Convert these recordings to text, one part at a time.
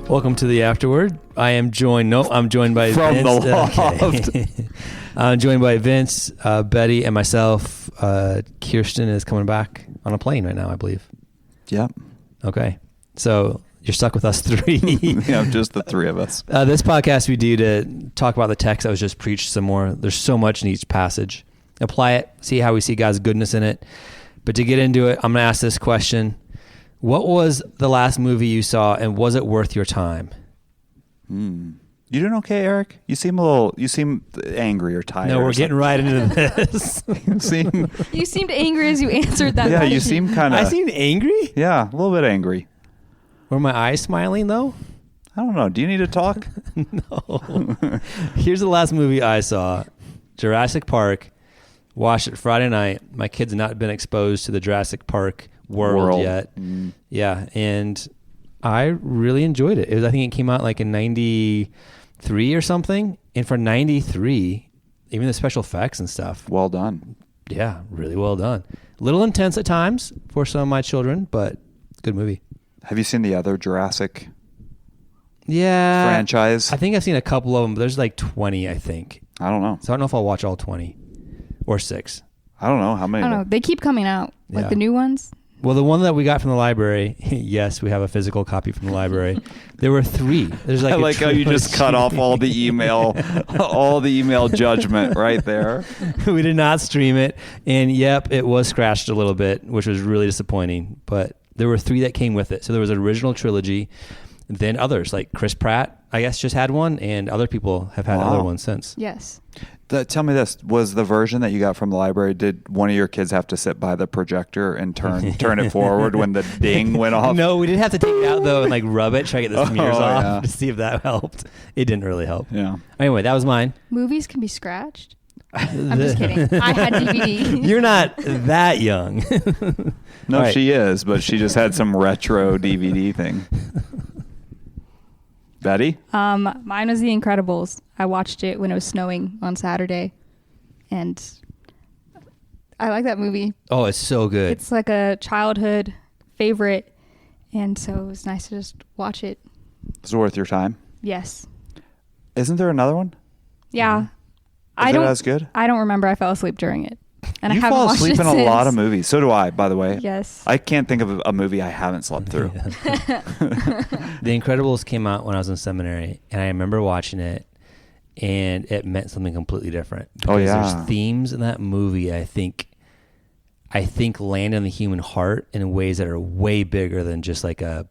Welcome to the AfterWord. I'm joined by From Vince. the loft. Okay. I'm joined by Vince, Betty, and myself. Kirsten is coming back on a plane right now, I believe. Yep. Okay. So you're stuck with us three. Yeah, just the three of us. This podcast we do to talk about the text that was just preached some more. There's so much in each passage. Apply it, see how we see God's goodness in it. But to get into it, I'm going to ask this question. What was the last movie you saw, and was it worth your time? You doing okay, Eric? You seem angry or tired. No, we're getting right into this. You seemed angry as you answered that question. You seem kind of... I seemed angry? Yeah, a little bit angry. Were my eyes smiling, though? I don't know. Do you need to talk? No. Here's the last movie I saw. Jurassic Park. Watched it Friday night. My kids had not been exposed to the Jurassic Park world yet. Yeah, and I really enjoyed it. I think it came out like in 93 or something. And for 93, even the special effects and stuff. Well done. Yeah, really well done. A little intense at times for some of my children, but good movie. Have you seen the other Jurassic franchise? franchise? I think I've seen a couple of them, but there's like 20, I think. I don't know. So I don't know if I'll watch all 20 or 6. I don't know. How many? I don't know. They keep coming out, like the new ones. Well, the one that we got from the library, yes, we have a physical copy from the library. There were 3. There's like I like how you just cut off all the email judgment right there. We did not stream it, and yep, it was scratched a little bit, which was really disappointing. But there were 3 that came with it. So there was an original trilogy, then others like Chris Pratt, I guess, just had one, and other people have had other ones since. Yes. Tell me this, was the version that you got from the library, did one of your kids have to sit by the projector and turn it forward when the ding went off? No, we did have to take it out though and like rub it, try to get the smears off yeah. to see if that helped. It didn't really help. Yeah. Anyway, that was mine. Movies can be scratched. I'm just kidding. I had DVD. You're not that young. No, right. She is, but she just had some retro DVD thing. Betty? Mine was The Incredibles. I watched it when it was snowing on Saturday, and I like that movie. Oh, it's so good. It's like a childhood favorite, and so it was nice to just watch it. Is it worth your time? Yes. Isn't there another one? Yeah. Is it as good? I don't remember. I fell asleep during it. And You I haven't fall watched asleep it in a since. lot of movies. So do I, by the way. Yes. I can't think of a movie I haven't slept through. The Incredibles came out when I was in seminary, and I remember watching it, and it meant something completely different. Oh, yeah. There's themes in that movie I think land on the human heart in ways that are way bigger than just like a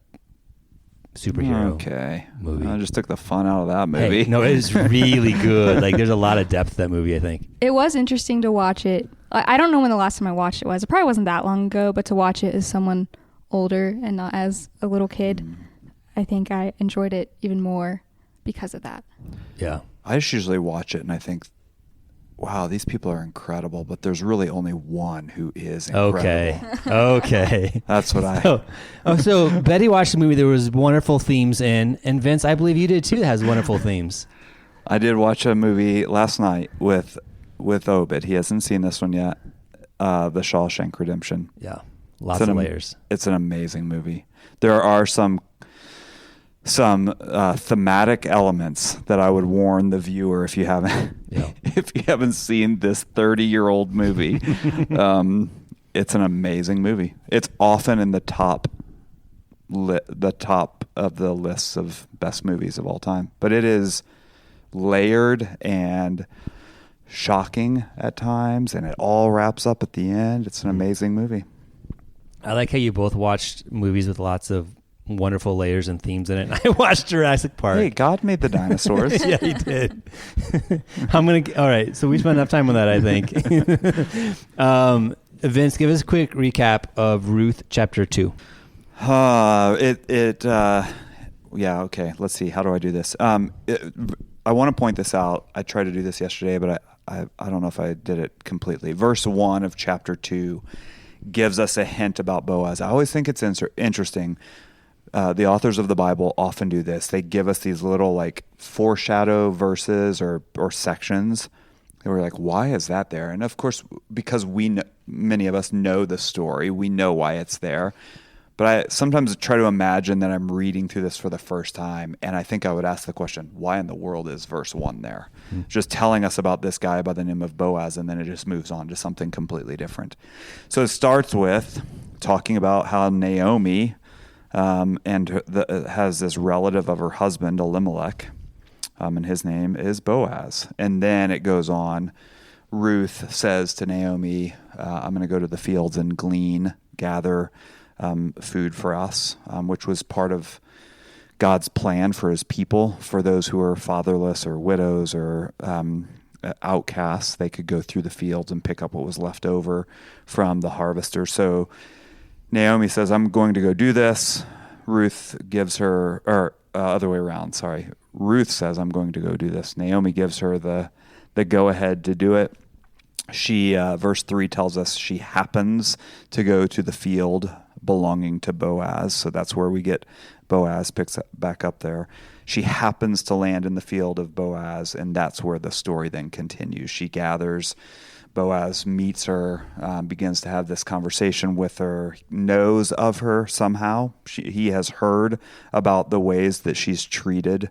superhero movie. I just took the fun out of that movie. Hey, no, it is really good. Like, there's a lot of depth to that movie, I think. It was interesting to watch it. I don't know when the last time I watched it was. It probably wasn't that long ago, but to watch it as someone older and not as a little kid, I think I enjoyed it even more because of that. Yeah. I just usually watch it and I think, wow, these people are incredible, but there's really only one who is incredible. Okay. That's what I... So Betty watched the movie. There was wonderful themes in, and Vince, I believe you did too, that has wonderful themes. I did watch a movie last night with Obed. He hasn't seen this one yet. The Shawshank Redemption. Yeah. Lots of layers. It's an amazing movie. There are some thematic elements that I would warn the viewer if you haven't seen this 30-year-old movie. It's an amazing movie. It's often in the top of the lists of best movies of all time. But it is layered and shocking at times, and it all wraps up at the end. It's an amazing movie. I like how you both watched movies with lots of wonderful layers and themes in it. And I watched Jurassic Park. Hey, God made the dinosaurs. Yeah, he did. All right, so we spent enough time on that, I think. Vince, give us a quick recap of Ruth chapter 2. Yeah, okay. Let's see. How do I do this? I want to point this out. I tried to do this yesterday, but I don't know if I did it completely. Verse 1 of chapter 2 gives us a hint about Boaz. I always think it's interesting. The authors of the Bible often do this. They give us these little like foreshadow verses or sections. And we're like, why is that there? And of course, because many of us know the story, we know why it's there. But I sometimes try to imagine that I'm reading through this for the first time, and I think I would ask the question, why in the world is verse 1 there? Just telling us about this guy by the name of Boaz, and then it just moves on to something completely different. So it starts with talking about how Naomi has this relative of her husband, Elimelech, and his name is Boaz. And then it goes on. Ruth says to Naomi, I'm going to go to the fields and gather food for us, which was part of God's plan for his people. For those who are fatherless or widows or outcasts, they could go through the fields and pick up what was left over from the harvester. So Naomi says, I'm going to go do this. Ruth gives her, or other way around, sorry. Ruth says, I'm going to go do this. Naomi gives her the go-ahead to do it. She, verse 3 tells us she happens to go to the field belonging to Boaz. So that's where we get Boaz picks back up there. She happens to land in the field of Boaz, and that's where the story then continues. She gathers. Boaz meets her, begins to have this conversation with her, knows of her somehow. He has heard about the ways that she's treated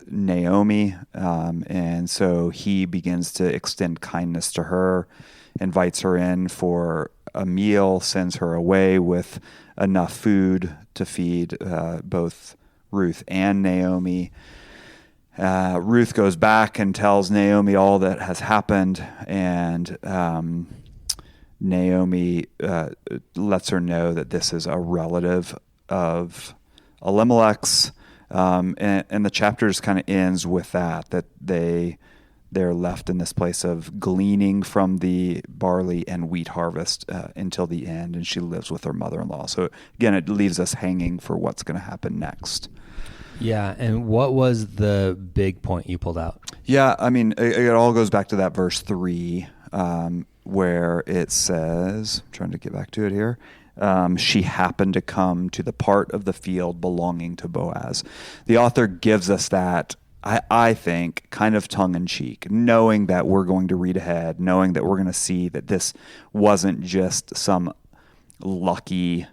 Naomi, and so he begins to extend kindness to her, invites her in for a meal, sends her away with enough food to feed both Ruth and Naomi. Ruth goes back and tells Naomi all that has happened, and Naomi lets her know that this is a relative of Elimelech's, and the chapter just kind of ends with that they're left in this place of gleaning from the barley and wheat harvest until the end, and she lives with her mother-in-law. So again, it leaves us hanging for what's going to happen next. Yeah, and what was the big point you pulled out? Yeah, I mean, it all goes back to that verse 3, where it says, I'm trying to get back to it here, she happened to come to the part of the field belonging to Boaz. The author gives us that, I think, kind of tongue-in-cheek, knowing that we're going to read ahead, knowing that we're going to see that this wasn't just some lucky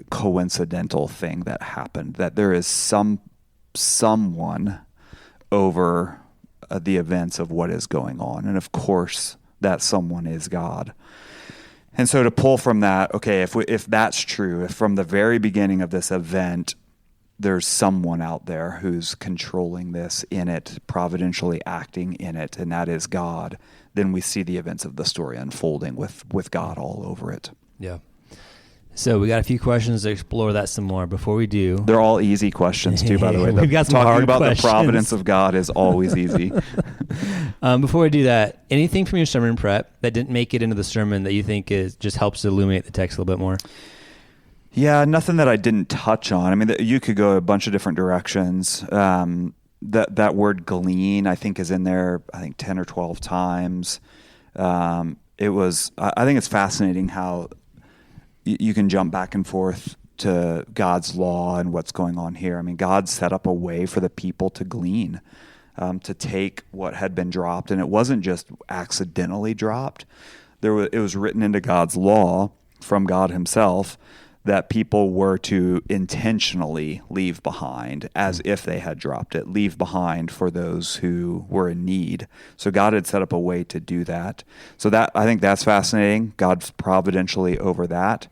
coincidental thing that happened, that there is someone over the events of what is going on. And of course, that someone is God. And so to pull from that, okay, if that's true, if from the very beginning of this event, there's someone out there who's controlling this in it, providentially acting in it, and that is God, then we see the events of the story unfolding with God all over it. Yeah. So we got a few questions to explore that some more. Before we do, they're all easy questions too, by the way. We've got some talking hard about questions. The providence of God is always easy. Before we do that, anything from your sermon prep that didn't make it into the sermon that you think just helps to illuminate the text a little bit more? Yeah, nothing that I didn't touch on. I mean, you could go a bunch of different directions. That word glean, I think, is in there, 10 or 12 times. I think it's fascinating how you can jump back and forth to God's law and what's going on here. I mean, God set up a way for the people to glean, to take what had been dropped. And it wasn't just accidentally dropped. It was written into God's law from God himself that people were to intentionally leave behind, as if they had dropped it, leave behind for those who were in need. So God had set up a way to do that. So I think that's fascinating. God's providentially over that.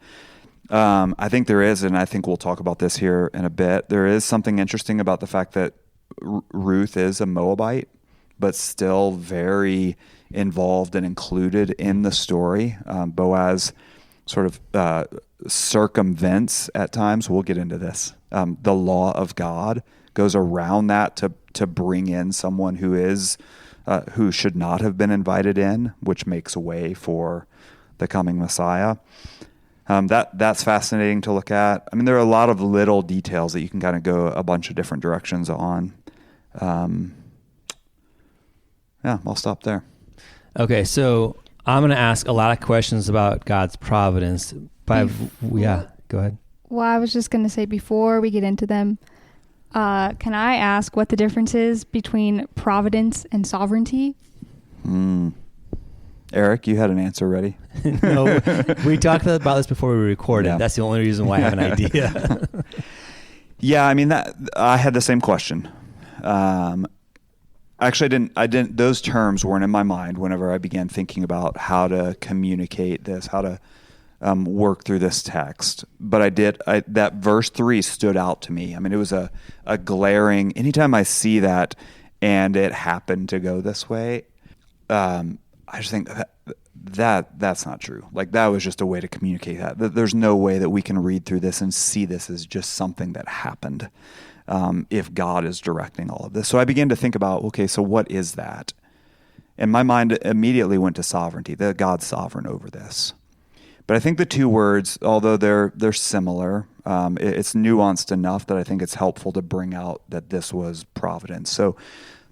I think there is, and I think we'll talk about this here in a bit, there is something interesting about the fact that Ruth is a Moabite, but still very involved and included in the story. Boaz sort of circumvents at times. We'll get into this. The law of God goes around that to bring in someone who should not have been invited in, which makes a way for the coming Messiah. That's fascinating to look at. I mean, there are a lot of little details that you can kind of go a bunch of different directions on. I'll stop there. Okay, so I'm going to ask a lot of questions about God's providence. Yeah, go ahead. Well, I was just going to say, before we get into them, can I ask what the difference is between providence and sovereignty? Eric, you had an answer ready? No, we talked about this before we recorded. Yeah. That's the only reason why I have an idea. Yeah, I mean that I had the same question. Actually, I didn't. Those terms weren't in my mind whenever I began thinking about how to communicate this, how to work through this text. But I did. That verse 3 stood out to me. I mean, it was a glaring. Anytime I see that, and it happened to go this way, I just think that's not true. Like, that was just a way to communicate that. There's no way that we can read through this and see this as just something that happened. If God is directing all of this. So I began to think about, okay, so what is that? And my mind immediately went to sovereignty, that God's sovereign over this. But I think the two words, although they're similar, it's nuanced enough that I think it's helpful to bring out that this was providence. So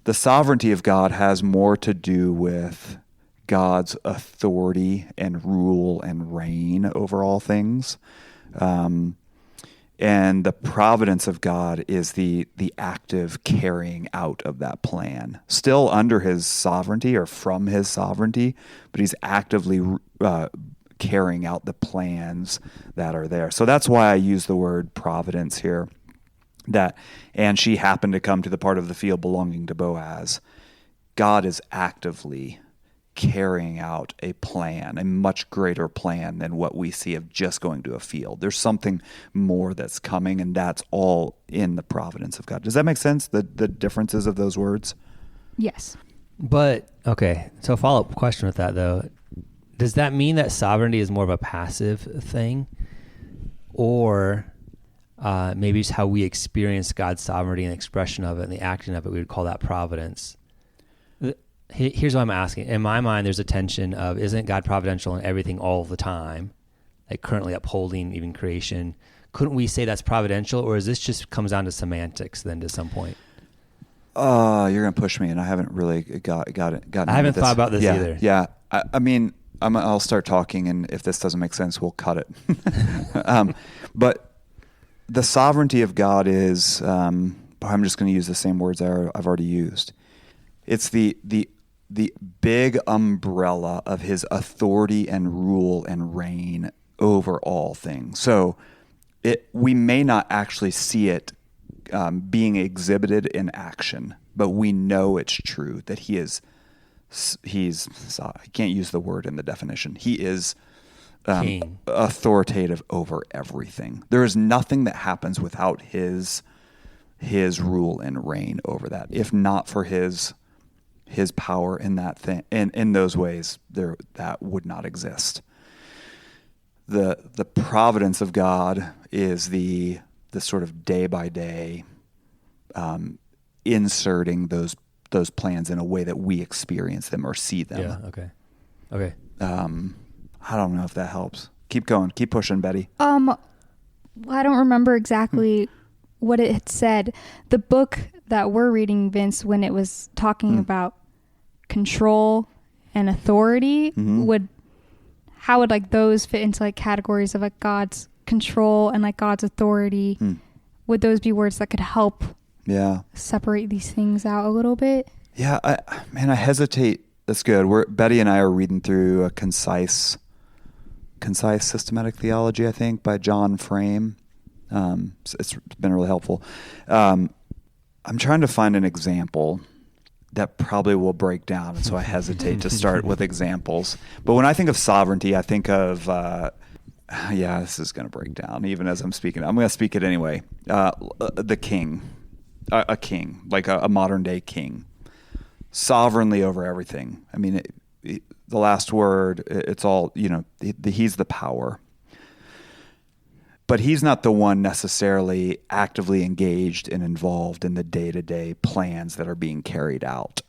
the sovereignty of God has more to do with God's authority and rule and reign over all things. And the providence of God is the active carrying out of that plan, still under his sovereignty or from his sovereignty, but he's actively carrying out the plans that are there. So that's why I use the word providence here. And she happened to come to the part of the field belonging to Boaz. God is actively carrying out a plan, a much greater plan than what we see of just going to a field. There's something more that's coming, and that's all in the providence of God. Does that make sense, the differences of those words? Yes. But, okay, so a follow-up question with that, though. Does that mean that sovereignty is more of a passive thing? Or maybe just how we experience God's sovereignty and the expression of it and the acting of it, we would call that providence? Here's what I'm asking. In my mind, there's a tension of, isn't God providential in everything all the time, like currently upholding even creation? Couldn't we say that's providential, or is this just comes down to semantics then to some point? You're going to push me, and I haven't really got it. I haven't thought about this either. Yeah. I mean, I'll start talking, and if this doesn't make sense, we'll cut it. But the sovereignty of God is, I'm just going to use the same words I've already used. It's the big umbrella of his authority and rule and reign over all things. So we may not actually see it being exhibited in action, but we know it's true that he's I can't use the word in the definition. He is authoritative over everything. There is nothing that happens without his rule and reign over that. If not for his power in that thing, in those ways, that would not exist. The providence of God is the sort of day by day inserting those plans in a way that we experience them or see them. Yeah. Okay. I don't know if that helps. Keep going. Keep pushing, Betty. I don't remember exactly what it had said. The book that we're reading, Vince, when it was talking about control and authority, how would like those fit into like categories of like God's control and like God's authority? Would those be words that could help separate these things out a little bit? Yeah, I hesitate. That's good. Betty and I are reading through a concise systematic theology, I think, by John Frame. It's been really helpful. I'm trying to find an example that probably will break down, and so I hesitate to start with examples. But when I think of sovereignty, I think of, this is going to break down even as I'm speaking. I'm going to speak it anyway. The king, a king, like a modern day king, sovereignly over everything. I mean, the last word, it's all, he's the power. But he's not the one necessarily actively engaged and involved in the day-to-day plans that are being carried out.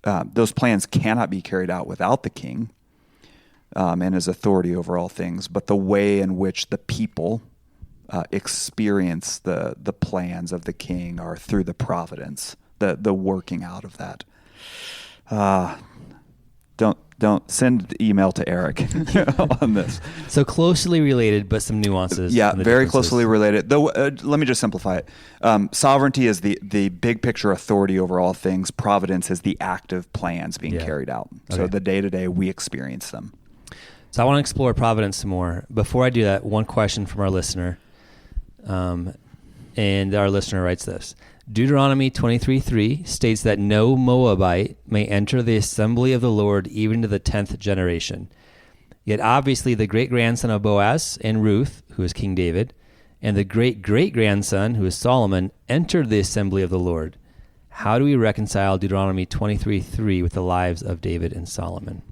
Those plans cannot be carried out without the king and his authority over all things. But the way in which the people experience the plans of the king are through the providence, the working out of that. Don't send email to Eric on this. So closely related, but some nuances. Yeah, very closely related. Though, let me just simplify it. Sovereignty is the big picture authority over all things. Providence is the active plans being carried out. So the day-to-day, we experience them. So I want to explore providence some more. Before I do that, one question from our listener. And our listener writes this. Deuteronomy 23:3 states that no Moabite may enter the assembly of the Lord even to the 10th generation. Yet obviously the great-grandson of Boaz and Ruth, who is King David, and the great-great-grandson, who is Solomon, entered the assembly of the Lord. How do we reconcile Deuteronomy 23:3 with the lives of David and Solomon?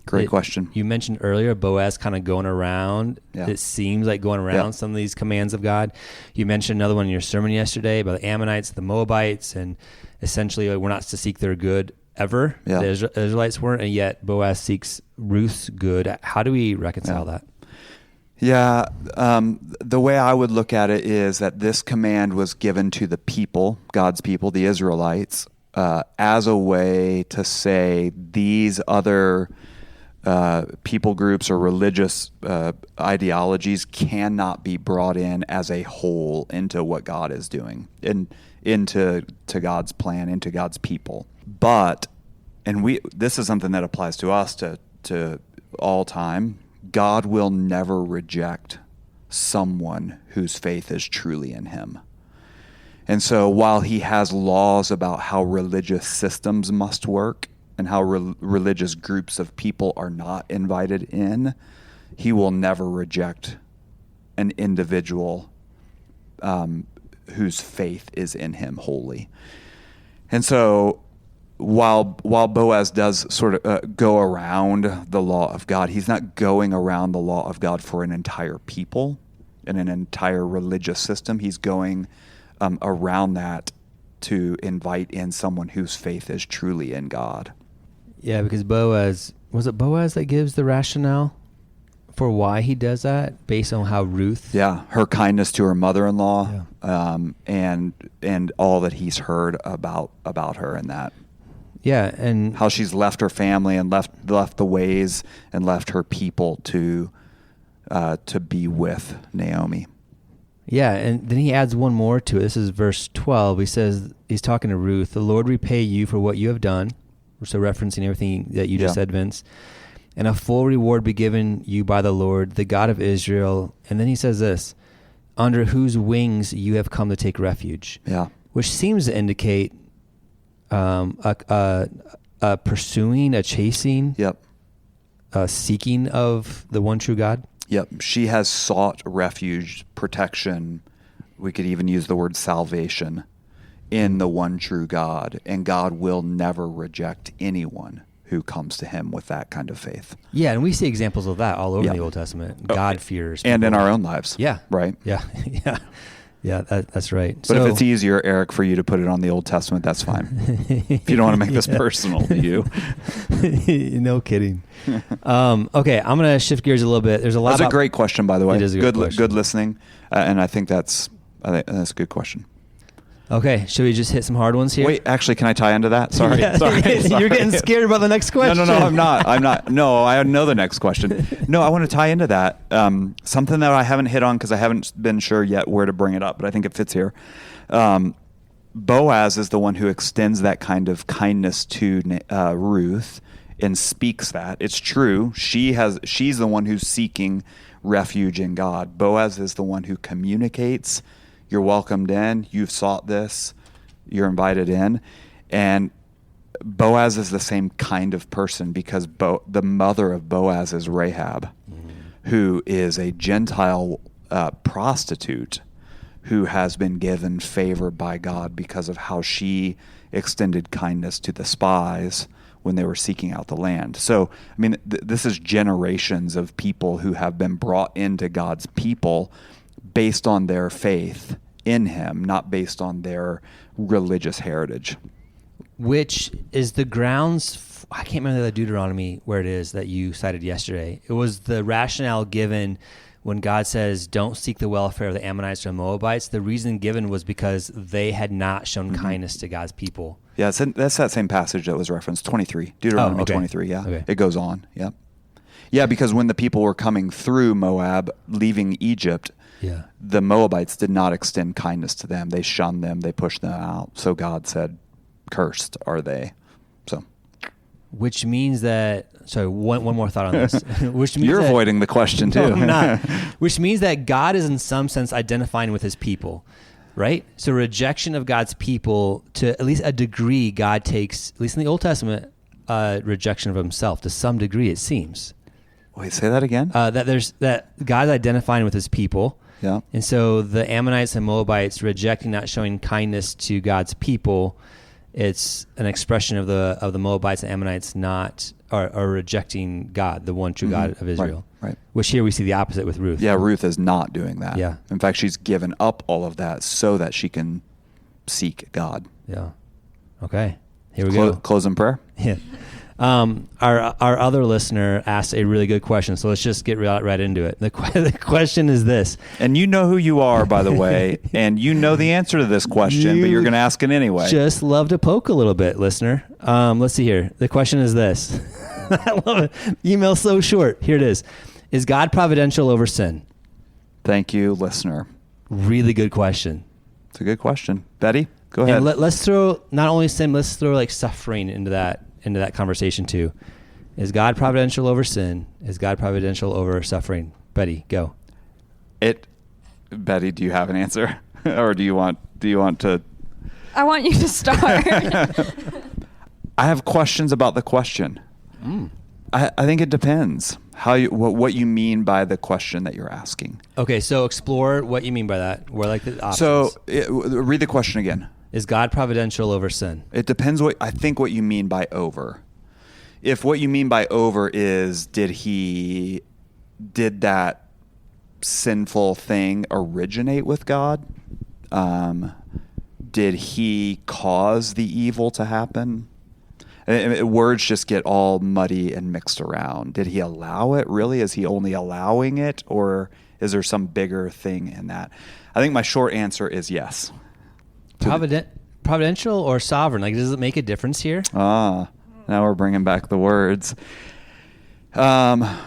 Great question. You mentioned earlier Boaz kind of going around. Yeah. It seems like going around some of these commands of God. You mentioned another one in your sermon yesterday about the Ammonites, the Moabites, and essentially we're not to seek their good ever. Yeah. The Israelites weren't, and yet Boaz seeks Ruth's good. How do we reconcile that? Yeah, the way I would look at it is that this command was given to the people, God's people, the Israelites, as a way to say these other people groups or religious ideologies cannot be brought in as a whole into what God is doing, into God's plan, into God's people. But, and this is something that applies to us to all time. God will never reject someone whose faith is truly in him. And so while he has laws about how religious systems must work and how religious groups of people are not invited in, he will never reject an individual whose faith is in him wholly. And so while Boaz does sort of go around the law of God, he's not going around the law of God for an entire people and an entire religious system. He's going around that to invite in someone whose faith is truly in God. Yeah, because was it Boaz that gives the rationale for why he does that based on how Ruth? Yeah, her kindness to her mother-in-law, and all that he's heard about her and that. Yeah, and how she's left her family and left the ways and left her people to be with Naomi. Yeah, and then he adds one more to it. This is verse 12. He says, he's talking to Ruth, "The Lord repay you for what you have done," so referencing everything that you just said, Vince, "and a full reward be given you by the Lord, the God of Israel." And then he says this, "under whose wings you have come to take refuge." Yeah. Which seems to indicate a pursuing, a chasing, a seeking of the one true God. Yep. She has sought refuge, protection. We could even use the word salvation in the one true God. And God will never reject anyone who comes to him with that kind of faith. Yeah, and we see examples of that all over the Old Testament. God fears people. And in our own lives. Yeah. Right? Yeah. Yeah. Yeah, that's right. But if it's easier, Eric, for you to put it on the Old Testament, that's fine. If you don't want to make this personal to you. No kidding. Okay, I'm going to shift gears a little bit. There's a lot. That's a great question, by the way. It is a good question. Good listening, and I think that's a good question. Okay, should we just hit some hard ones here? Wait, actually, can I tie into that? Sorry. You're getting scared about the next question. No, I'm not. No, I know the next question. No, I want to tie into that. Something that I haven't hit on because I haven't been sure yet where to bring it up, but I think it fits here. Boaz is the one who extends that kind of kindness to Ruth and speaks that. It's true. She's the one who's seeking refuge in God. Boaz is the one who communicates, "You're welcomed in. You've sought this. You're invited in." And Boaz is the same kind of person because the mother of Boaz is Rahab, who is a Gentile prostitute who has been given favor by God because of how she extended kindness to the spies when they were seeking out the land. So, I mean, this is generations of people who have been brought into God's people based on their faith in him, not based on their religious heritage. Which is the grounds, I can't remember the Deuteronomy where it is that you cited yesterday. It was the rationale given when God says, don't seek the welfare of the Ammonites or the Moabites. The reason given was because they had not shown kindness to God's people. Yeah, that's that same passage that was referenced, 23, Deuteronomy 23. Yeah, okay. It goes on. Yep. Yeah, because when the people were coming through Moab, leaving Egypt, the Moabites did not extend kindness to them. They shunned them. They pushed them out. So God said, "Cursed are they." So, which means that. Sorry, one more thought on this. Which means you're avoiding the question too. No, I'm not. Which means that God is in some sense identifying with His people, right? So rejection of God's people, to at least a degree, God takes, at least in the Old Testament, rejection of Himself to some degree. It seems. Wait, say that again. That God's identifying with His people. Yeah. And so the Ammonites and Moabites rejecting, not showing kindness to God's people, it's an expression of the Moabites and Ammonites are rejecting God, the one true God of Israel. Right. Which here we see the opposite with Ruth. Yeah, Ruth is not doing that. Yeah. In fact, she's given up all of that so that she can seek God. Yeah. Okay. Here we go. Close in prayer. Yeah. Our other listener asked a really good question, so let's just get right into it. The question is this. And you know who you are, by the way, and you know the answer to this question, but you're going to ask it anyway. Just love to poke a little bit, listener. Let's see here. The question is this. I love it. Email so short. Here it is. Is God providential over sin? Thank you, listener. Really good question. It's a good question. Betty, go ahead. And let's throw not only sin, let's throw like suffering into that conversation too. Is God providential over sin? Is God providential over suffering? Betty, go. Betty, do you have an answer, or do you want to? I want you to start. I have questions about the question. I think it depends what you mean by the question that you're asking. Okay, so explore what you mean by that. We're like the options. So read the question again. Is God providential over sin? It depends what you mean by over. If what you mean by over is did that sinful thing originate with God? Did he cause the evil to happen? Words just get all muddy and mixed around. Did he allow it? Really? Is he only allowing it? Or is there some bigger thing in that? I think my short answer is yes. Providential or sovereign? Like, does it make a difference here? Now we're bringing back the words. Man,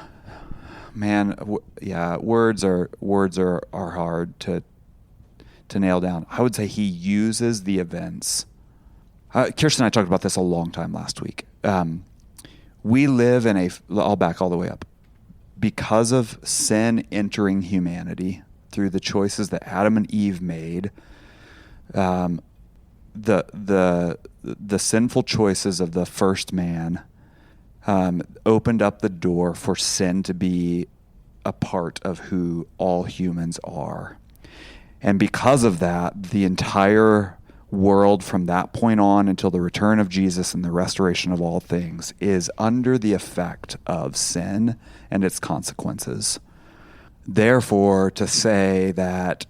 words are hard to nail down. I would say he uses the events. Kirsten and I talked about this a long time last week. We live in I'll back all the way up. Because of sin entering humanity through the choices that Adam and Eve made, the sinful choices of the first man opened up the door for sin to be a part of who all humans are. And because of that, the entire world from that point on until the return of Jesus and the restoration of all things is under the effect of sin and its consequences. Therefore, to say that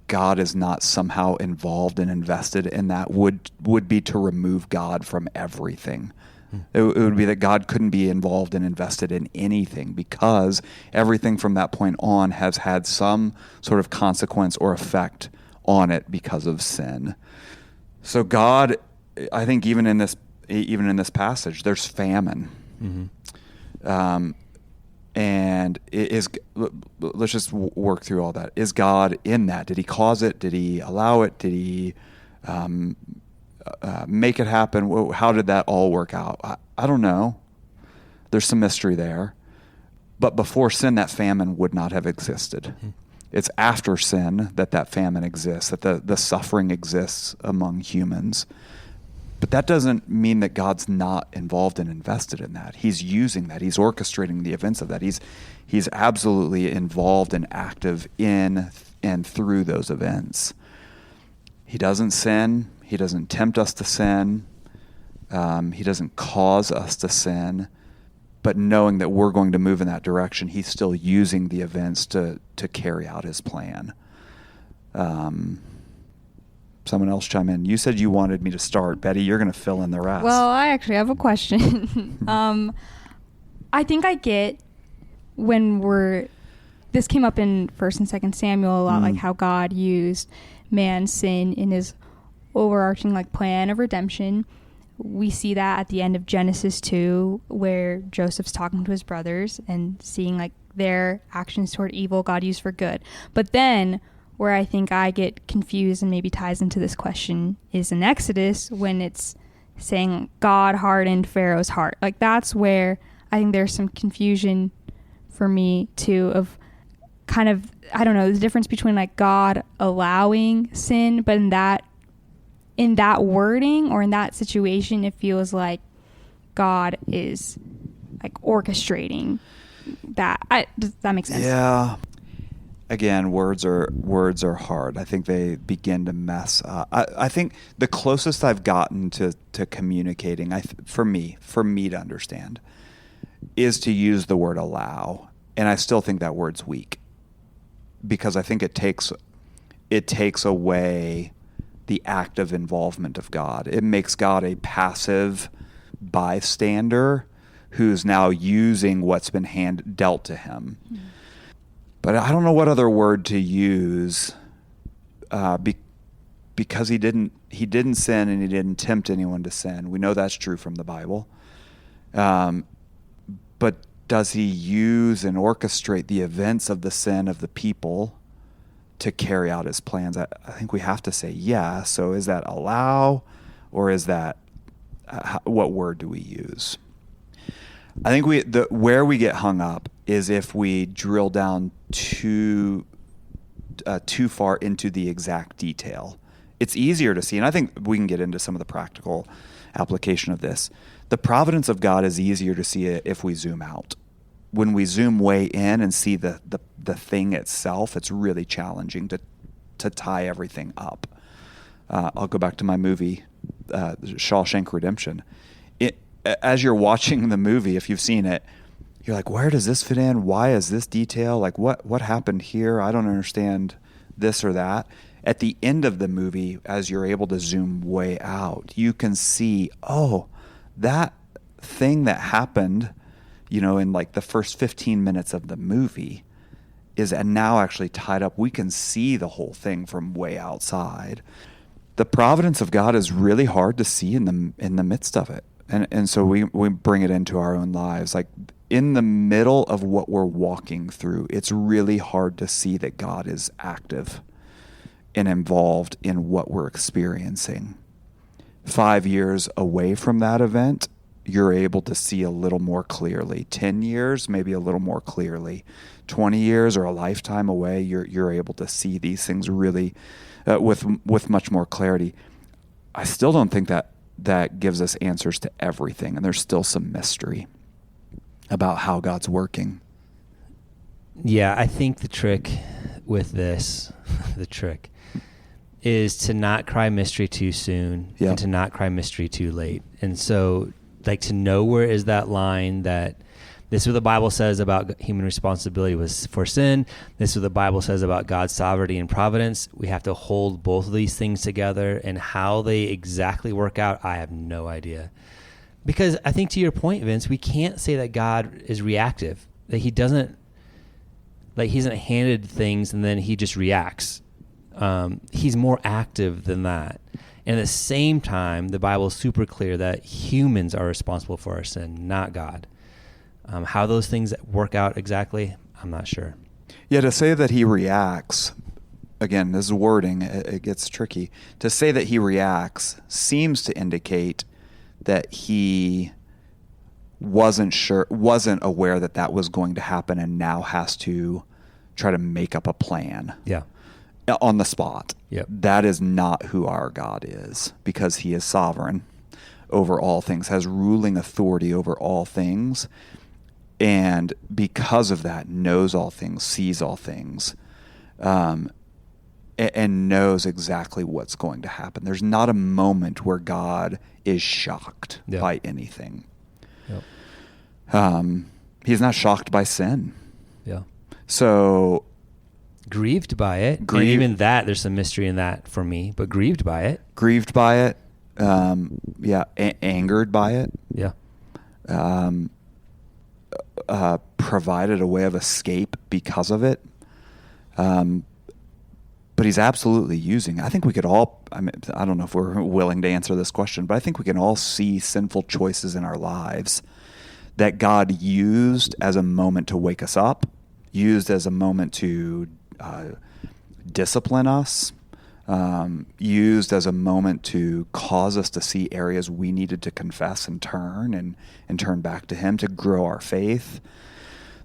God is not somehow involved and invested in that would be to remove God from everything. It would be that God couldn't be involved and invested in anything because everything from that point on has had some sort of consequence or effect on it because of sin. So God, I think even in this passage, there's famine. Mm-hmm. And let's just work through all that. Is God in that? Did he cause it? Did he allow it? Did he make it happen? How did that all work out? I don't know. There's some mystery there. But before sin, that famine would not have existed. Mm-hmm. It's after sin that famine exists, that the suffering exists among humans. But that doesn't mean that God's not involved and invested in that. He's using that. He's orchestrating the events of that. He's absolutely involved and active in and through those events. He doesn't sin. He doesn't tempt us to sin. He doesn't cause us to sin. But knowing that we're going to move in that direction, he's still using the events to carry out his plan. Someone else chime in. You said you wanted me to start. Betty, you're going to fill in the rest. Well, I actually have a question. I think I get this came up in 1 and 2 Samuel a lot, like how God used man's sin in his overarching like plan of redemption. We see that at the end of Genesis 2, where Joseph's talking to his brothers and seeing like their actions toward evil God used for good. But then where I think I get confused and maybe ties into this question is in Exodus, when it's saying God hardened Pharaoh's heart. Like that's where I think there's some confusion for me too, of kind of, I don't know, the difference between like God allowing sin, but in that wording or in that situation, it feels like God is like orchestrating that. Does that make sense? Yeah. Again, words are hard. I think they begin to mess up. I think the closest I've gotten to communicating, for me to understand, is to use the word allow. And I still think that word's weak, because I think it takes away the active involvement of God. It makes God a passive bystander who's now using what's been dealt to him. Mm-hmm. But I don't know what other word to use, because he didn't sin and he didn't tempt anyone to sin. We know that's true from the Bible. But does he use and orchestrate the events of the sin of the people to carry out his plans? I think we have to say yes. So is that allow, or is that what word do we use? I think where we get hung up is if we drill down too far into the exact detail. It's easier to see, and I think we can get into some of the practical application of this. The providence of God is easier to see if we zoom out. When we zoom way in and see the thing itself, it's really challenging to tie everything up. I'll go back to my movie, Shawshank Redemption. As you're watching the movie, if you've seen it, you're like, where does this fit in? Why is this detail? Like, what happened here? I don't understand this or that. At the end of the movie, as you're able to zoom way out, you can see, oh, that thing that happened, in like the first 15 minutes of the movie is now actually tied up. We can see the whole thing from way outside. The providence of God is really hard to see in the midst of it. And so we bring it into our own lives. Like in the middle of what we're walking through, it's really hard to see that God is active and involved in what we're experiencing. 5 years away from that event, you're able to see a little more clearly. 10 years, maybe a little more clearly. 20 years or a lifetime away, you're able to see these things really with much more clarity. I still don't think that gives us answers to everything, and there's still some mystery about how God's working. Yeah, I think the trick with this, is to not cry mystery too soon, yeah, and to not cry mystery too late. And so, like, to know where is that line that this is what the Bible says about human responsibility was for sin. This is what the Bible says about God's sovereignty and providence. We have to hold both of these things together, and how they exactly work out, I have no idea. Because I think, to your point, Vince, we can't say that God is reactive, that he doesn't, like, he isn't handed things and then he just reacts. He's more active than that. And at the same time, the Bible is super clear that humans are responsible for our sin, not God. How those things work out exactly, I'm not sure. Yeah, to say that he reacts, again, this is wording, it gets tricky. To say that he reacts seems to indicate that he wasn't aware that was going to happen, and now has to try to make up a plan. Yeah. On the spot. Yep. That is not who our God is, because he is sovereign over all things, has ruling authority over all things, and because of that knows all things, sees all things, and knows exactly what's going to happen. There's not a moment where God is shocked by anything. Yep. He's not shocked by sin. Yeah. So grieved by it. And even that, there's some mystery in that for me, but grieved by it. Grieved by it. Angered by it. Yeah. Provided a way of escape because of it. but he's absolutely using. I think we could all, I mean, I don't know if we're willing to answer this question, but I think we can all see sinful choices in our lives that God used as a moment to wake us up, used as a moment to discipline us, used as a moment to cause us to see areas we needed to confess and turn back to him to grow our faith.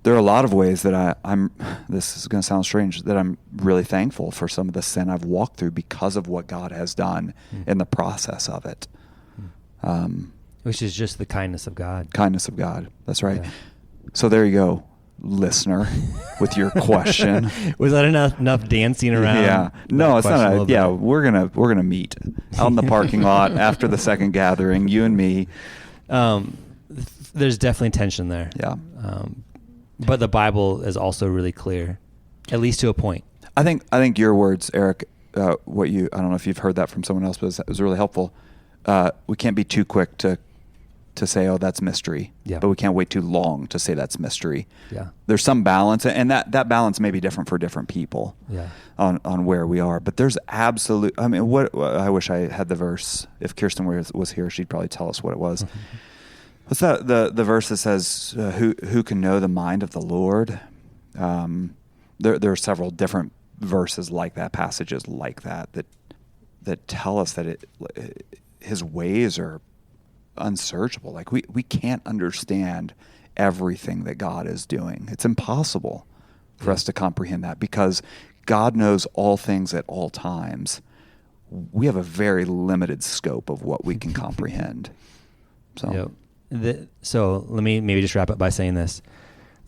There are a lot of ways that I'm, this is going to sound strange, that I'm really thankful for some of the sin I've walked through because of what God has done in the process of it. Which is just the kindness of God. Kindness of God. That's right. Yeah. So there you go, listener, with your question. Was that enough dancing around? Yeah. No, it's not. Yeah, we're gonna meet out in the parking lot after the second gathering, you and me. There's definitely tension there. Yeah. But the Bible is also really clear, at least to a point. I think your words, Eric, I don't know if you've heard that from someone else, but it was really helpful. We can't be too quick to say, oh, that's mystery. Yeah. But we can't wait too long to say that's mystery. Yeah. There's some balance, and that balance may be different for different people. Yeah. On where we are. But there's absolute, I mean, I wish I had the verse. If Kirsten was here, she'd probably tell us what it was. What's that? The verse that says, "Who can know the mind of the Lord?" There are several different verses like that, passages like that tell us that His ways are unsearchable. Like we can't understand everything that God is doing. It's impossible for us to comprehend that because God knows all things at all times. We have a very limited scope of what we can comprehend. So. Yep. So let me maybe just wrap up by saying this.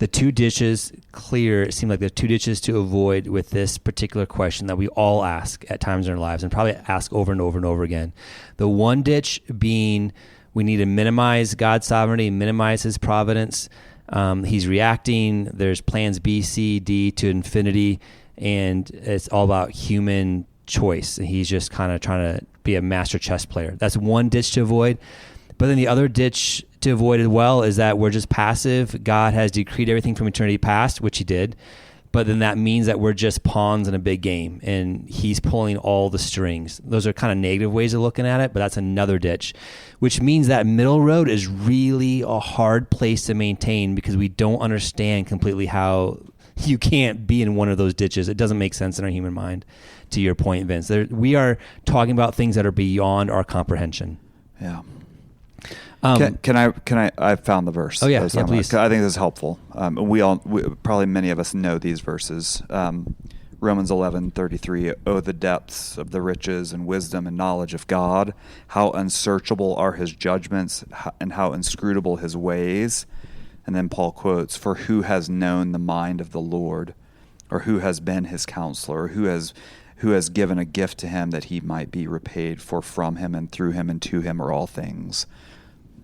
The two ditches it seemed like the two ditches to avoid with this particular question that we all ask at times in our lives and probably ask over and over and over again. The one ditch being we need to minimize God's sovereignty, minimize his providence. He's reacting. There's plans B, C, D to infinity, and it's all about human choice. And he's just kind of trying to be a master chess player. That's one ditch to avoid. But then the other ditch to avoid as well is that we're just passive. God has decreed everything from eternity past, which he did. But then that means that we're just pawns in a big game and he's pulling all the strings. Those are kind of negative ways of looking at it, but that's another ditch, which means that middle road is really a hard place to maintain because we don't understand completely how you can't be in one of those ditches. It doesn't make sense in our human mind, to your point, Vince. We are talking about things that are beyond our comprehension. Yeah. Can I? I found the verse. Oh yeah, please. I think this is helpful. Probably many of us know these verses. Romans 11:33. Oh, the depths of the riches and wisdom and knowledge of God! How unsearchable are his judgments, and how inscrutable his ways. And then Paul quotes, "For who has known the mind of the Lord, or who has been his counselor, or who has given a gift to him that he might be repaid? For from him and through him and to him are all things."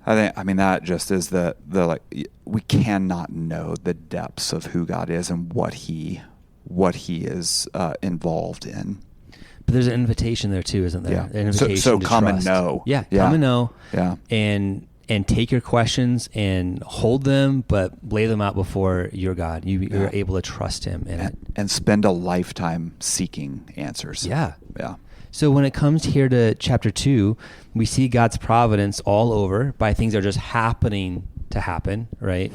I mean that just is the like we cannot know the depths of who God is and what he is involved in. But there's an invitation there too, isn't there? Yeah. An invitation so to come trust. and know. Yeah, come and know. Yeah. And take your questions and hold them, but lay them out before your God. You're able to trust him in it. And spend a lifetime seeking answers. Yeah. Yeah. So when it comes here to chapter 2, we see God's providence all over by things that are just happening to happen, right?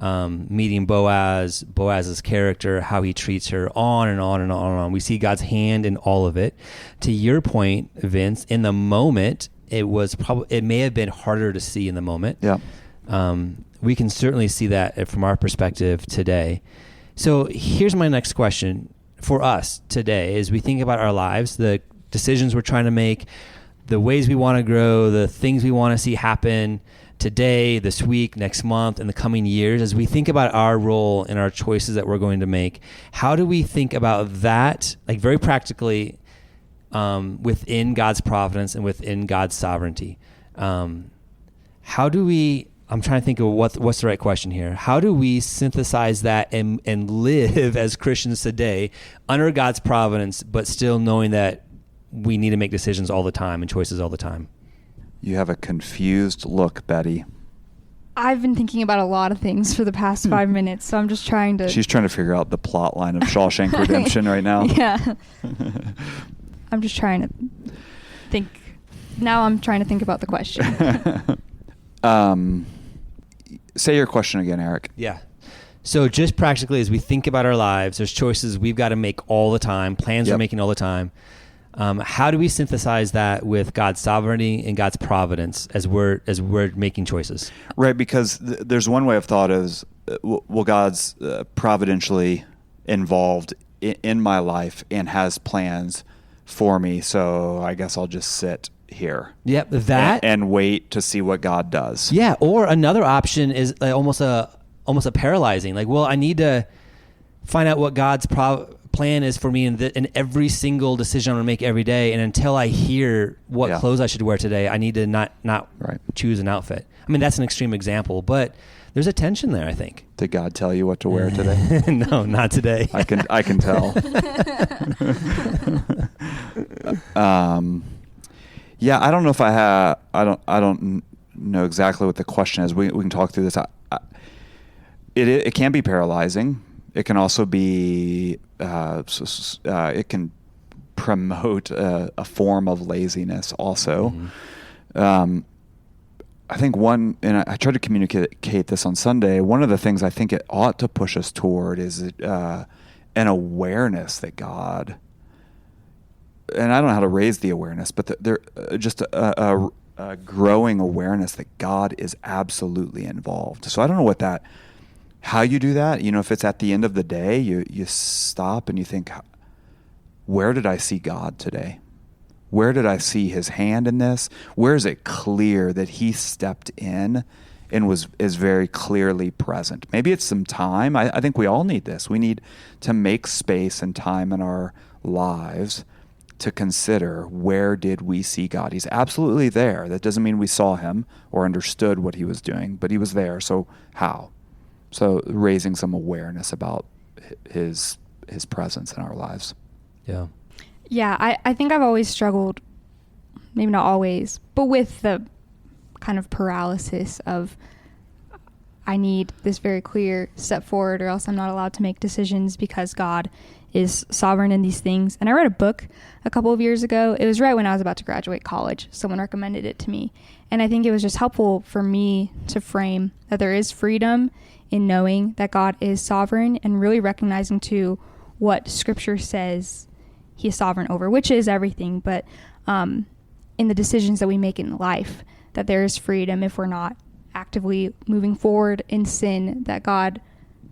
Meeting Boaz's character, how he treats her, on and on and on and on. We see God's hand in all of it. To your point, Vince, in the moment, it may have been harder to see in the moment. Yeah. We can certainly see that from our perspective today. So here's my next question for us today as we think about our lives, the decisions we're trying to make, the ways we want to grow, the things we want to see happen today, this week, next month, in the coming years. As we think about our role and our choices that we're going to make, how do we think about that, like very practically, within God's providence and within God's sovereignty? How do we, I'm trying to think of what's the right question here. How do we synthesize that and live as Christians today under God's providence, but still knowing that we need to make decisions all the time and choices all the time? You have a confused look, Betty. I've been thinking about a lot of things for the past 5 minutes, so I'm just trying to... She's trying to figure out the plot line of Shawshank Redemption right now. Yeah. I'm just trying to think. Now I'm trying to think about the question. Say your question again, Eric. Yeah. So just practically, as we think about our lives, there's choices we've got to make all the time, plans we're making all the time. How do we synthesize that with God's sovereignty and God's providence as we're making choices? Right, because there's one way of thought is, well, God's providentially involved in my life and has plans for me, so I guess I'll just sit here. Yep, that and wait to see what God does. Yeah, or another option is almost a paralyzing. Like, well, I need to find out what God's plan is for me in every single decision I'm going to make every day, and until I hear what clothes I should wear today, I need to not choose an outfit. I mean, that's an extreme example, but there's a tension there, I think. Did God tell you what to wear today? No, not today. I can tell. Yeah, I don't know if I have. I don't know exactly what the question is. We can talk through this. It can be paralyzing. It can also be. It can promote a form of laziness. Also, I think and I tried to communicate this on Sunday. One of the things I think it ought to push us toward is an awareness that God. And I don't know how to raise the awareness, but there just a growing awareness that God is absolutely involved. So I don't know how you do that. You know, if it's at the end of the day, you stop and you think, where did I see God today? Where did I see his hand in this? Where is it clear that he stepped in and is very clearly present? Maybe it's some time. I think we all need this. We need to make space and time in our lives to consider, where did we see God? He's absolutely there. That doesn't mean we saw him or understood what he was doing, but he was there. So how? So raising some awareness about his presence in our lives. Yeah. Yeah, I think I've always struggled, maybe not always, but with the kind of paralysis of, I need this very clear step forward or else I'm not allowed to make decisions because God is sovereign in these things. And I read a book a couple of years ago. It was right when I was about to graduate college. Someone recommended it to me. And I think it was just helpful for me to frame that there is freedom in knowing that God is sovereign and really recognizing too what Scripture says he is sovereign over, which is everything. But in the decisions that we make in life, that there is freedom if we're not actively moving forward in sin, that God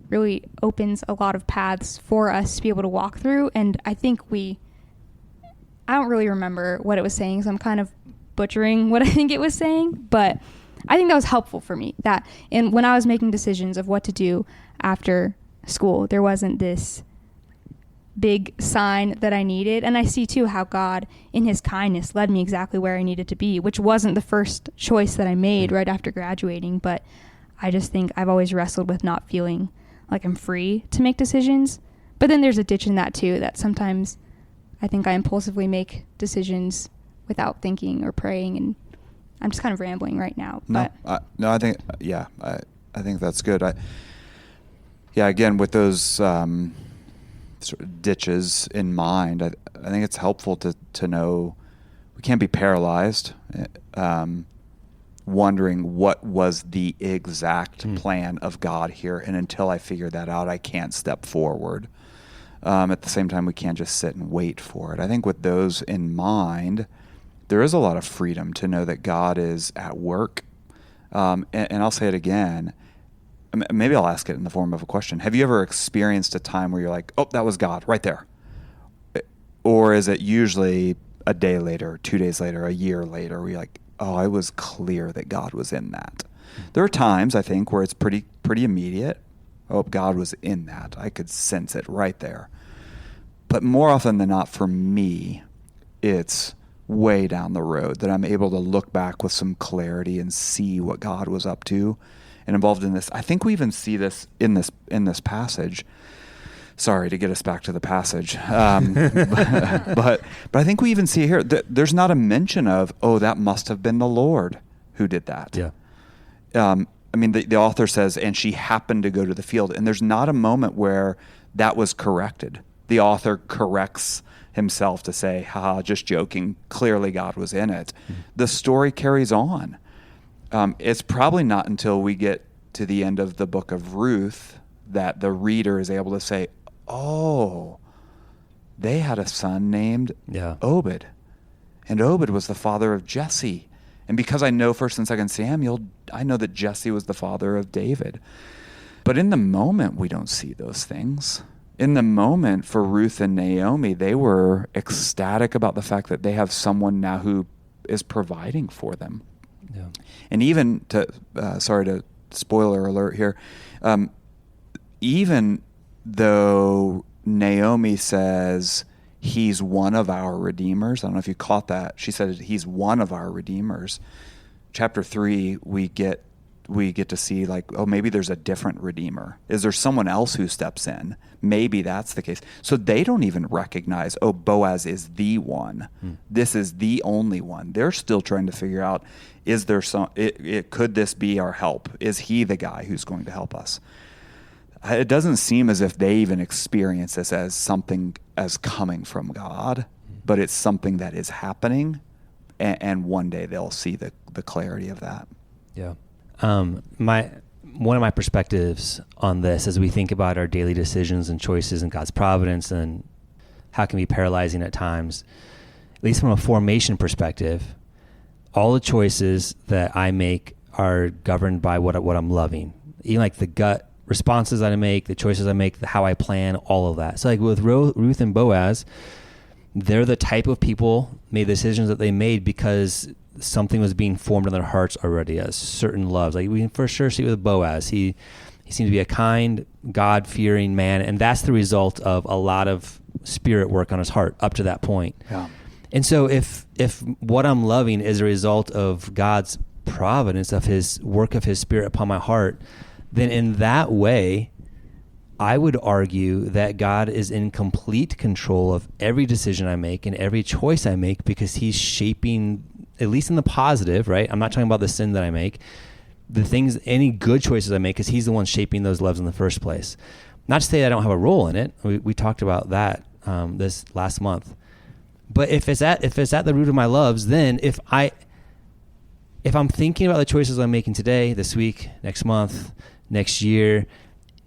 really opens a lot of paths for us to be able to walk through. And I think I don't really remember what it was saying, so I'm kind of butchering what I think it was saying, but I think that was helpful for me, that when I was making decisions of what to do after school, there wasn't this big sign that I needed. And I see too how God in his kindness led me exactly where I needed to be, which wasn't the first choice that I made right after graduating, but I just think I've always wrestled with not feeling like I'm free to make decisions. But then there's a ditch in that too, that sometimes I think I impulsively make decisions without thinking or praying, and I'm just kind of rambling right now. But I think I think that's good. Again, with those sort of ditches in mind, I think it's helpful to know we can't be paralyzed, wondering what was the exact plan of God here, and until I figure that out, I can't step forward. At the same time, we can't just sit and wait for it. I think with those in mind, there is a lot of freedom to know that God is at work. And I'll say it again. Maybe I'll ask it in the form of a question. Have you ever experienced a time where you're like, oh, that was God right there? Or is it usually a day later, 2 days later, a year later, where you're like, oh, I was clear that God was in that? There are times, I think, where it's pretty immediate. Oh, God was in that. I could sense it right there. But more often than not, for me, it's way down the road that I'm able to look back with some clarity and see what God was up to and involved in this. I think we even see this in this passage. Sorry to get us back to the passage, but I think we even see here that there's not a mention of, oh, that must have been the Lord who did that. Yeah. the author says, and she happened to go to the field. And there's not a moment where that was corrected. The author corrects himself to say, haha, just joking. Clearly God was in it. The story carries on. It's probably not until we get to the end of the book of Ruth that the reader is able to say, oh, they had a son named Obed. And Obed was the father of Jesse. And because I know 1st and 2nd Samuel, I know that Jesse was the father of David. But in the moment, we don't see those things. In the moment, for Ruth and Naomi, they were ecstatic about the fact that they have someone now who is providing for them. Yeah. And even sorry to spoiler alert here, even though Naomi says he's one of our redeemers, I don't know if you caught that. She said he's one of our redeemers. Chapter 3, we get to see like, oh, maybe there's a different redeemer. Is there someone else who steps in? Maybe that's the case. So they don't even recognize, oh, Boaz is the one. This is the only one. They're still trying to figure out, is there could this be our help? Is he the guy who's going to help us? It doesn't seem as if they even experience this as something as coming from God, but it's something that is happening, and one day they'll see the clarity of that. Yeah. One of my perspectives on this as we think about our daily decisions and choices and God's providence and how it can be paralyzing at times, at least from a formation perspective, all the choices that I make are governed by what I'm loving. Even like the gut responses that I make, the choices I make, how I plan, all of that. So like with Ruth and Boaz, they're the type of people made the decisions that they made because something was being formed in their hearts already as certain loves. Like we can for sure see with Boaz, he seemed to be a kind, God-fearing man, and that's the result of a lot of spirit work on his heart up to that point. Yeah. And so if what I'm loving is a result of God's providence, of his work of his spirit upon my heart, then in that way, I would argue that God is in complete control of every decision I make and every choice I make because he's shaping, at least in the positive, right? I'm not talking about the sin that I make. The things, any good choices I make, because he's the one shaping those loves in the first place. Not to say that I don't have a role in it. We talked about that this last month. But if it's at the root of my loves, then if I'm thinking about the choices I'm making today, this week, next month, next year,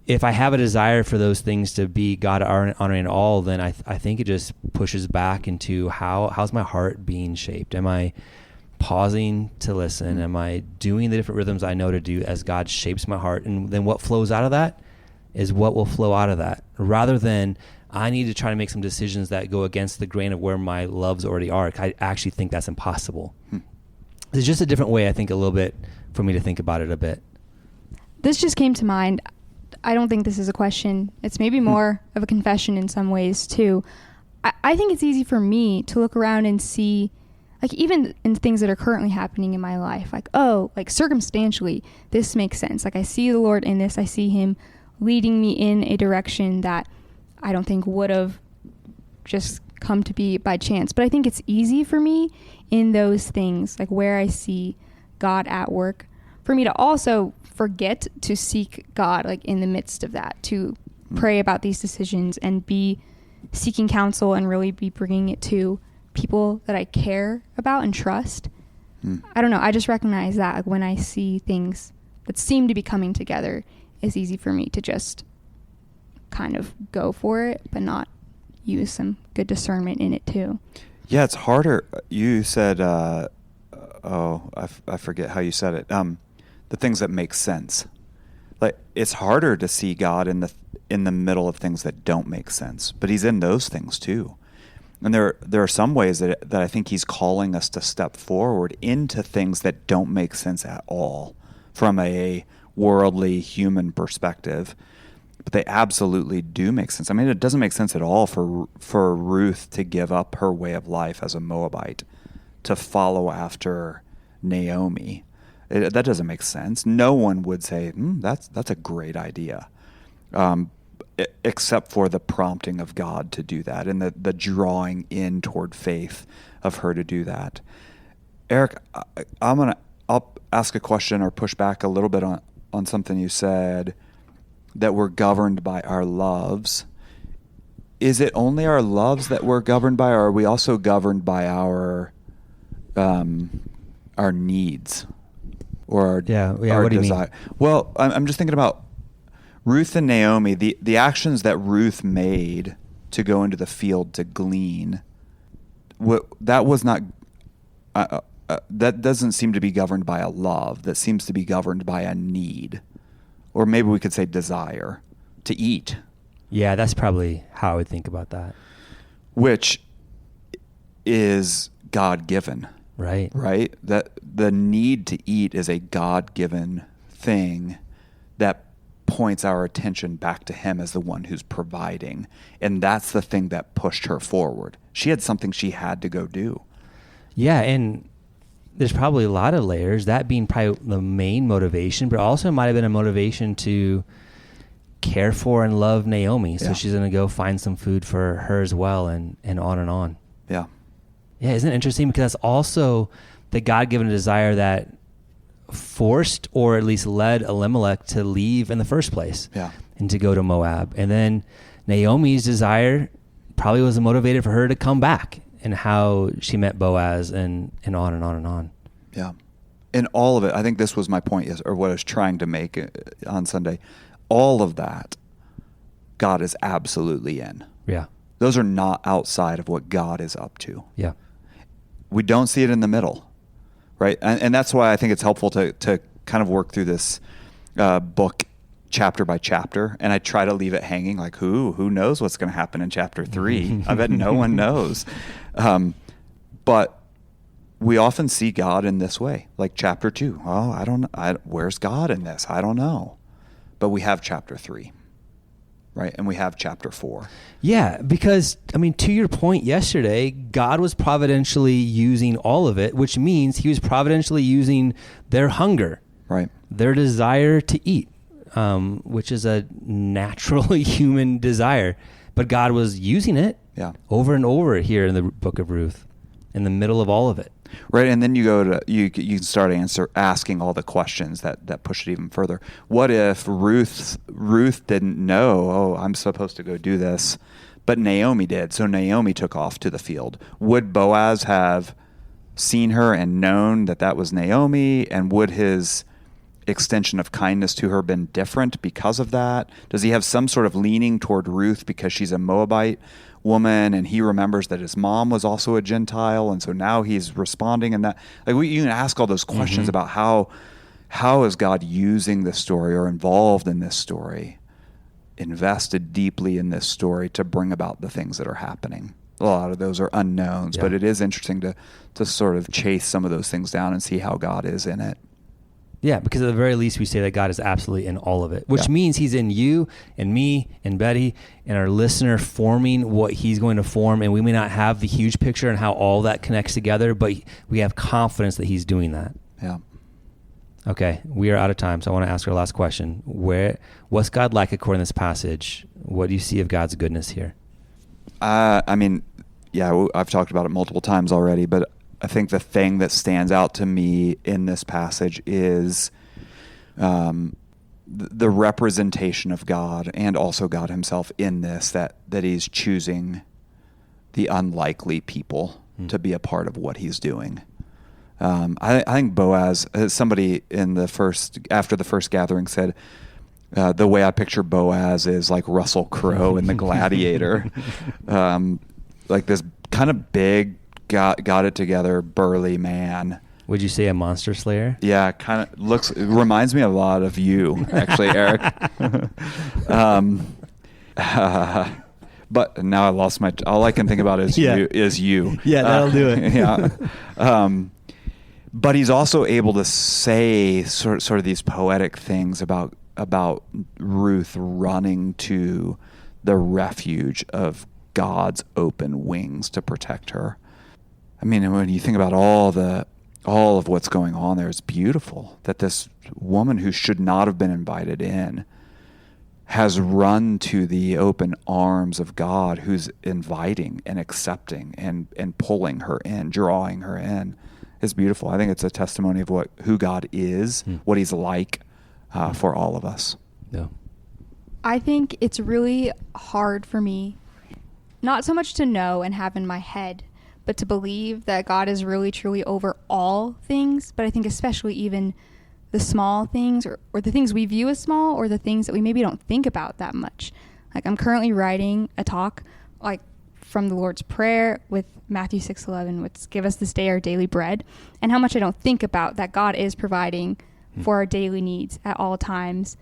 if I have a desire for those things to be God honoring all, then I think it just pushes back into how's my heart being shaped? Am I pausing to listen? Am I doing the different rhythms I know to do as God shapes my heart? And then what flows out of that is what will flow out of that, rather than I need to try to make some decisions that go against the grain of where my loves already are. I actually think that's impossible. It's just a different way, I think, a little bit for me to think about it a bit. This just came to mind. I don't think this is a question. It's maybe more of a confession in some ways too. I think it's easy for me to look around and see, like even in things that are currently happening in my life, like, oh, like circumstantially, this makes sense. Like I see the Lord in this. I see him leading me in a direction that I don't think would have just come to be by chance. But I think it's easy for me in those things, like where I see God at work, for me to also forget to seek God, like in the midst of that, to pray about these decisions and be seeking counsel and really be bringing it to people that I care about and trust. I don't know. I just recognize that like, when I see things that seem to be coming together, it's easy for me to just kind of go for it, but not use some good discernment in it too. Yeah, it's harder. You said, I forget how you said it. The things that make sense. Like it's harder to see God in the middle of things that don't make sense, but he's in those things too. And there are some ways that I think he's calling us to step forward into things that don't make sense at all from a worldly human perspective, but they absolutely do make sense. I mean, it doesn't make sense at all for Ruth to give up her way of life as a Moabite to follow after Naomi. That doesn't make sense. No one would say, that's a great idea, except for the prompting of God to do that and the drawing in toward faith of her to do that. Eric, I'll ask a question or push back a little bit on something you said, that we're governed by our loves. Is it only our loves that we're governed by, or are we also governed by our needs or our what do you desire? mean? Well, I'm just thinking about Ruth and Naomi, the actions that Ruth made to go into the field to glean. That was not. That doesn't seem to be governed by a love. That seems to be governed by a need, or maybe we could say desire to eat. Yeah, that's probably how I would think about that. Which is God-given. Right. Right? That the need to eat is a God-given thing that points our attention back to him as the one who's providing. And that's the thing that pushed her forward. She had something she had to go do. Yeah, and there's probably a lot of layers, that being probably the main motivation, but also might have been a motivation to care for and love Naomi. So she's going to go find some food for her as well, and on and on. Yeah. Yeah, isn't it interesting? Because that's also the God-given desire that forced or at least led Elimelech to leave in the first place. Yeah. And to go to Moab. And then Naomi's desire probably was motivated for her to come back, and how she met Boaz, and on and on and on. Yeah. In all of it, I think this was my point, or what I was trying to make on Sunday. All of that, God is absolutely in. Yeah. Those are not outside of what God is up to. Yeah. We don't see it in the middle, right? And that's why I think it's helpful to kind of work through this book chapter by chapter, and I try to leave it hanging, like who knows what's going to happen in chapter 3. I bet no one knows. But we often see God in this way, like chapter 2. Oh, I don't know. Where's God in this? I don't know. But we have chapter 3, right? And we have chapter 4. Yeah, because, I mean, to your point yesterday, God was providentially using all of it, which means he was providentially using their hunger, right? Their desire to eat, which is a natural human desire. But God was using it over and over here in the book of Ruth, in the middle of all of it. Right, and then you go to you can start asking all the questions that push it even further. What if Ruth didn't know? Oh, I'm supposed to go do this, but Naomi did. So Naomi took off to the field. Would Boaz have seen her and known that was Naomi? And would his extension of kindness to her been different because of that? Does he have some sort of leaning toward Ruth because she's a Moabite woman, and he remembers that his mom was also a Gentile, and so now he's responding? And that, like, you can ask all those questions about how is God using this story, or involved in this story, invested deeply in this story to bring about the things that are happening. A lot of those are unknowns, but it is interesting to sort of chase some of those things down and see how God is in it. Yeah, because at the very least, we say that God is absolutely in all of it, which means he's in you and me and Betty and our listener, forming what he's going to form. And we may not have the huge picture and how all that connects together, but we have confidence that he's doing that. Yeah. Okay, we are out of time, so I want to ask our last question. What's God like according to this passage? What do you see of God's goodness here? I mean, I've talked about it multiple times already, but I think the thing that stands out to me in this passage is the representation of God, and also God himself in this, that he's choosing the unlikely people to be a part of what he's doing. I think Boaz, somebody after the first gathering said, the way I picture Boaz is like Russell Crowe in The Gladiator, like this kind of big, got it together, burly man. Would you say a monster slayer? Yeah, reminds me a lot of you, actually, Eric. But now I lost all I can think about is you. Yeah, that'll do it. Yeah. But he's also able to say sort of these poetic things about Ruth running to the refuge of God's open wings to protect her. I mean, when you think about all of what's going on there, it's beautiful that this woman who should not have been invited in has run to the open arms of God, who's inviting and accepting and pulling her in, drawing her in. It's beautiful. I think it's a testimony of who God is, what he's like, for all of us. Yeah. I think it's really hard for me, not so much to know and have in my head, but to believe that God is really truly over all things. But I think especially even the small things or the things we view as small, or the things that we maybe don't think about that much. Like, I'm currently writing a talk like from the Lord's Prayer with Matthew 6:11, which give us this day our daily bread, and how much I don't think about that God is providing for our daily needs at all times,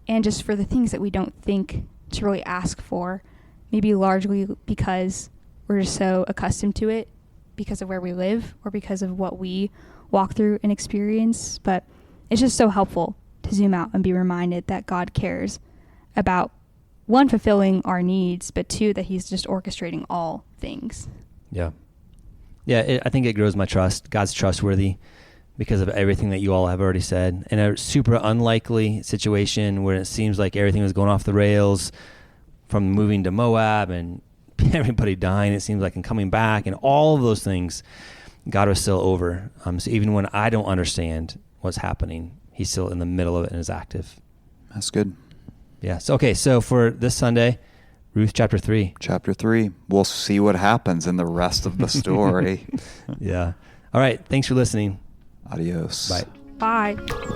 and just for the things that we don't think to really ask for, maybe largely because we're just so accustomed to it because of where we live or because of what we walk through and experience. But it's just so helpful to zoom out and be reminded that God cares about, one, fulfilling our needs, but two, that he's just orchestrating all things. Yeah. Yeah, I think it grows my trust. God's trustworthy because of everything that you all have already said. In a super unlikely situation where it seems like everything was going off the rails, from moving to Moab and everybody dying, it seems like, and coming back, and all of those things, God was still over. So even when I don't understand what's happening, he's still in the middle of it and is active. That's good. Yeah. So for this Sunday, Ruth chapter 3. Chapter 3. We'll see what happens in the rest of the story. Yeah. All right. Thanks for listening. Adios. Bye. Bye.